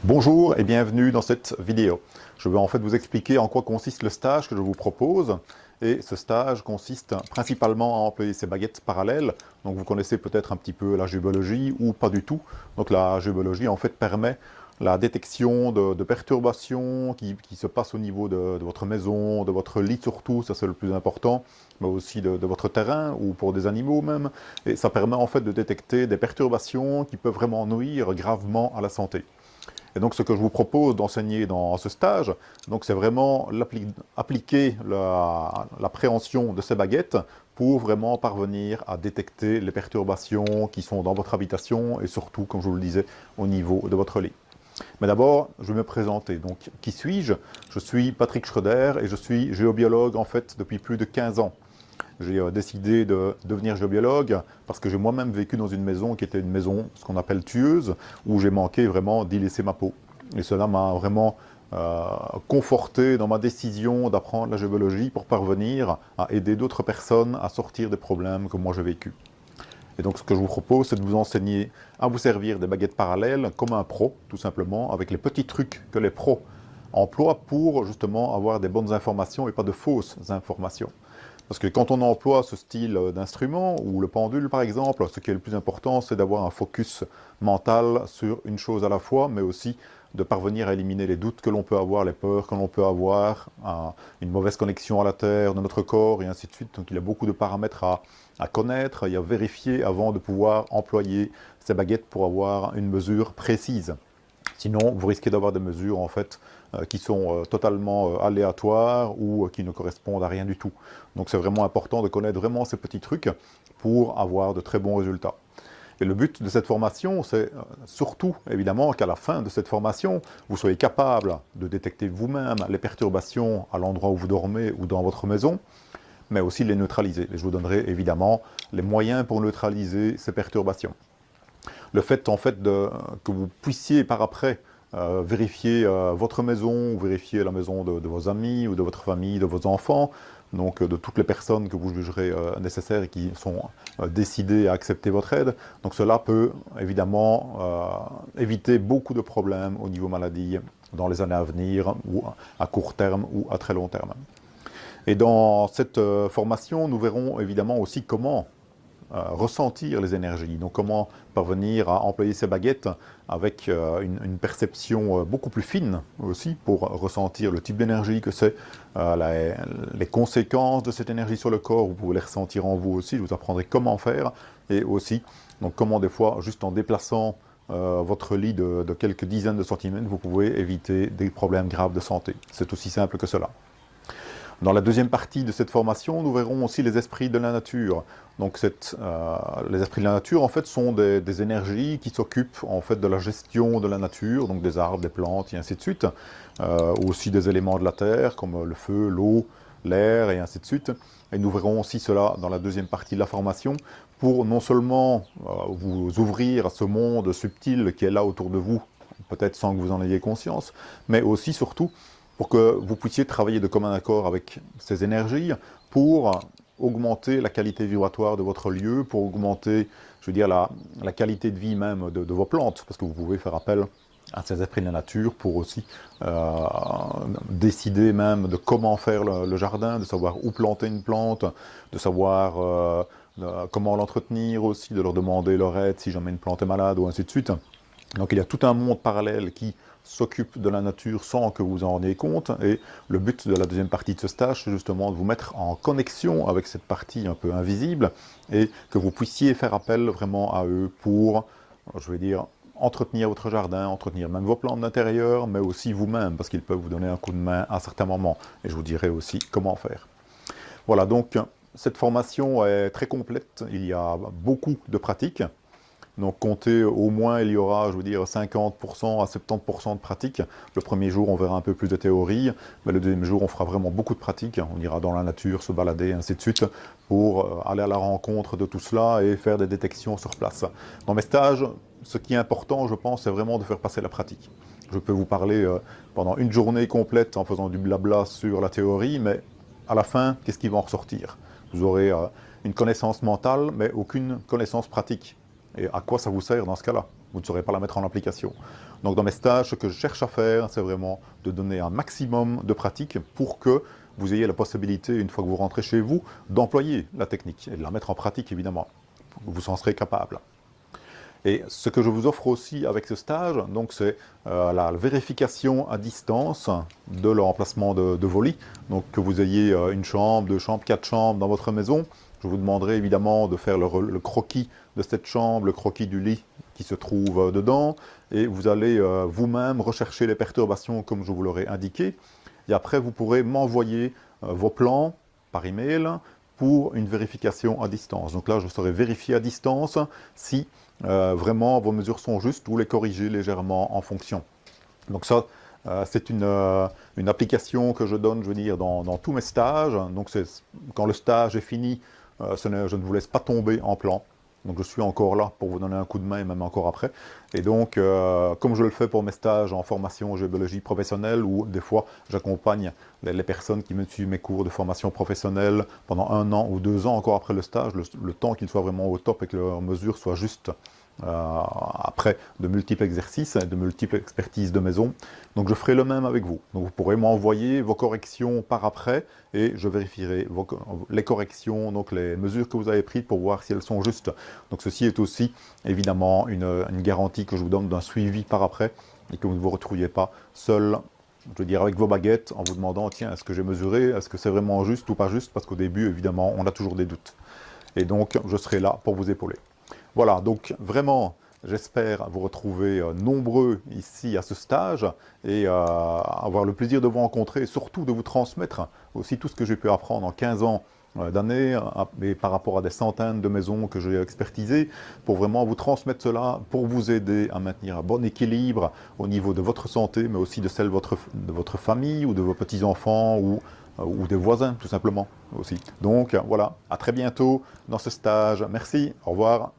Bonjour et bienvenue dans cette vidéo. Je vais en fait vous expliquer en quoi consiste le stage que je vous propose. Et ce stage consiste principalement à employer ces baguettes parallèles. Donc vous connaissez peut-être un petit peu la géobiologie ou pas du tout. Donc la géobiologie en fait permet la détection de perturbations qui se passent au niveau de votre maison, de votre lit surtout, ça c'est le plus important, mais aussi de votre terrain ou pour des animaux même. Et ça permet en fait de détecter des perturbations qui peuvent vraiment nuire gravement à la santé. Et donc, ce que je vous propose d'enseigner dans ce stage, c'est vraiment appliquer l'appréhension de ces baguettes pour vraiment parvenir à détecter les perturbations qui sont dans votre habitation et surtout, comme je vous le disais, au niveau de votre lit. Mais d'abord, je vais me présenter. Donc, qui suis-je? Je suis Patrick Schroeder et je suis géobiologue en fait depuis plus de 15 ans. J'ai décidé de devenir géobiologue parce que j'ai moi-même vécu dans une maison qui était une maison, ce qu'on appelle tueuse, où j'ai manqué vraiment d'y laisser ma peau. Et cela m'a vraiment conforté dans ma décision d'apprendre la géobiologie pour parvenir à aider d'autres personnes à sortir des problèmes que moi j'ai vécu. Et donc ce que je vous propose, c'est de vous enseigner à vous servir des baguettes parallèles comme un pro, tout simplement, avec les petits trucs que les pros emploient pour justement avoir des bonnes informations et pas de fausses informations. Parce que quand on emploie ce style d'instrument, ou le pendule par exemple, ce qui est le plus important, c'est d'avoir un focus mental sur une chose à la fois, mais aussi de parvenir à éliminer les doutes que l'on peut avoir, les peurs que l'on peut avoir, une mauvaise connexion à la Terre, de notre corps, et ainsi de suite. Donc il y a beaucoup de paramètres à connaître et à vérifier avant de pouvoir employer ces baguettes pour avoir une mesure précise. Sinon, vous risquez d'avoir des mesures en fait qui sont totalement aléatoires ou qui ne correspondent à rien du tout. Donc c'est vraiment important de connaître vraiment ces petits trucs pour avoir de très bons résultats. Et le but de cette formation, c'est surtout évidemment qu'à la fin de cette formation, vous soyez capable de détecter vous-même les perturbations à l'endroit où vous dormez ou dans votre maison, mais aussi les neutraliser. Et je vous donnerai évidemment les moyens pour neutraliser ces perturbations. Le fait en fait que vous puissiez par après vérifier votre maison, ou vérifier la maison de vos amis ou de votre famille, de vos enfants, donc de toutes les personnes que vous jugerez nécessaires et qui sont décidées à accepter votre aide. Donc cela peut évidemment éviter beaucoup de problèmes au niveau maladie dans les années à venir, ou à court terme ou à très long terme. Et dans cette formation, nous verrons évidemment aussi comment ressentir les énergies. Donc comment parvenir à employer ces baguettes avec une perception beaucoup plus fine aussi pour ressentir le type d'énergie que c'est, les conséquences de cette énergie sur le corps, vous pouvez les ressentir en vous aussi, je vous apprendrai comment faire et aussi donc comment des fois juste en déplaçant votre lit de quelques dizaines de centimètres, vous pouvez éviter des problèmes graves de santé. C'est aussi simple que cela. Dans la deuxième partie de cette formation, nous verrons aussi les esprits de la nature. Donc les esprits de la nature, en fait, sont des énergies qui s'occupent en fait de la gestion de la nature, donc des arbres, des plantes, et ainsi de suite, aussi des éléments de la terre, comme le feu, l'eau, l'air, et ainsi de suite. Et nous verrons aussi cela dans la deuxième partie de la formation, pour non seulement vous ouvrir à ce monde subtil qui est là autour de vous, peut-être sans que vous en ayez conscience, mais aussi, surtout, pour que vous puissiez travailler de commun accord avec ces énergies pour augmenter la qualité vibratoire de votre lieu, pour augmenter, je veux dire, la qualité de vie même de vos plantes, parce que vous pouvez faire appel à ces esprits de la nature pour aussi décider même de comment faire le jardin, de savoir où planter une plante, de savoir comment l'entretenir aussi, de leur demander leur aide si jamais une plante est malade ou ainsi de suite. Donc il y a tout un monde parallèle qui s'occupe de la nature sans que vous en ayez compte, et le but de la deuxième partie de ce stage, c'est justement de vous mettre en connexion avec cette partie un peu invisible, et que vous puissiez faire appel vraiment à eux pour, je vais dire, entretenir votre jardin, entretenir même vos plantes d'intérieur, mais aussi vous-même, parce qu'ils peuvent vous donner un coup de main à certains moments, et je vous dirai aussi comment faire. Voilà, donc cette formation est très complète, il y a beaucoup de pratiques. Donc comptez au moins, il y aura, je veux dire, 50% à 70% de pratique. Le premier jour, on verra un peu plus de théorie, mais le deuxième jour, on fera vraiment beaucoup de pratique. On ira dans la nature, se balader, ainsi de suite, pour aller à la rencontre de tout cela et faire des détections sur place. Dans mes stages, ce qui est important, je pense, c'est vraiment de faire passer la pratique. Je peux vous parler pendant une journée complète en faisant du blabla sur la théorie, mais à la fin, qu'est-ce qui va en ressortir? Vous aurez une connaissance mentale, mais aucune connaissance pratique. Et à quoi ça vous sert dans ce cas-là? vous ne saurez pas la mettre en application. Donc dans mes stages, ce que je cherche à faire, c'est vraiment de donner un maximum de pratique pour que vous ayez la possibilité, une fois que vous rentrez chez vous, d'employer la technique et de la mettre en pratique, évidemment. Vous en serez capable. Et ce que je vous offre aussi avec ce stage, donc c'est la vérification à distance de l'emplacement de vos lits. Donc que vous ayez une chambre, 2 chambres, 4 chambres dans votre maison, je vous demanderai évidemment de faire le croquis de cette chambre, le croquis du lit qui se trouve dedans, et vous allez vous-même rechercher les perturbations comme je vous l'aurai indiqué. Et après, vous pourrez m'envoyer vos plans par email pour une vérification à distance. Donc là, je saurai vérifier à distance si vraiment vos mesures sont justes ou les corriger légèrement en fonction. Donc ça, c'est une application que je donne, je veux dire, dans tous mes stages. Donc quand le stage est fini, je ne vous laisse pas tomber en plan. Donc je suis encore là pour vous donner un coup de main, et même encore après. Et donc, comme je le fais pour mes stages en formation géologie professionnelle, où des fois j'accompagne les personnes qui me suivent mes cours de formation professionnelle pendant 1 an ou 2 ans encore après le stage, le temps qu'ils soient vraiment au top et que leurs mesures soient justes après de multiples exercices, de multiples expertises de maison. Donc je ferai le même avec vous. Donc vous pourrez m'envoyer vos corrections par après et je vérifierai les corrections, donc les mesures que vous avez prises pour voir si elles sont justes. Donc ceci est aussi évidemment une garantie que je vous donne d'un suivi par après et que vous ne vous retrouviez pas seul, je veux dire avec vos baguettes, en vous demandant tiens, est-ce que j'ai mesuré, est-ce que c'est vraiment juste ou pas juste, parce qu'au début évidemment on a toujours des doutes. Et donc je serai là pour vous épauler. Voilà, donc vraiment, j'espère vous retrouver nombreux ici à ce stage et avoir le plaisir de vous rencontrer et surtout de vous transmettre aussi tout ce que j'ai pu apprendre en 15 ans d'années, mais par rapport à des centaines de maisons que j'ai expertisées, pour vraiment vous transmettre cela, pour vous aider à maintenir un bon équilibre au niveau de votre santé, mais aussi de celle de votre famille ou de vos petits-enfants ou des voisins, tout simplement, aussi. Donc, voilà, à très bientôt dans ce stage. Merci, au revoir.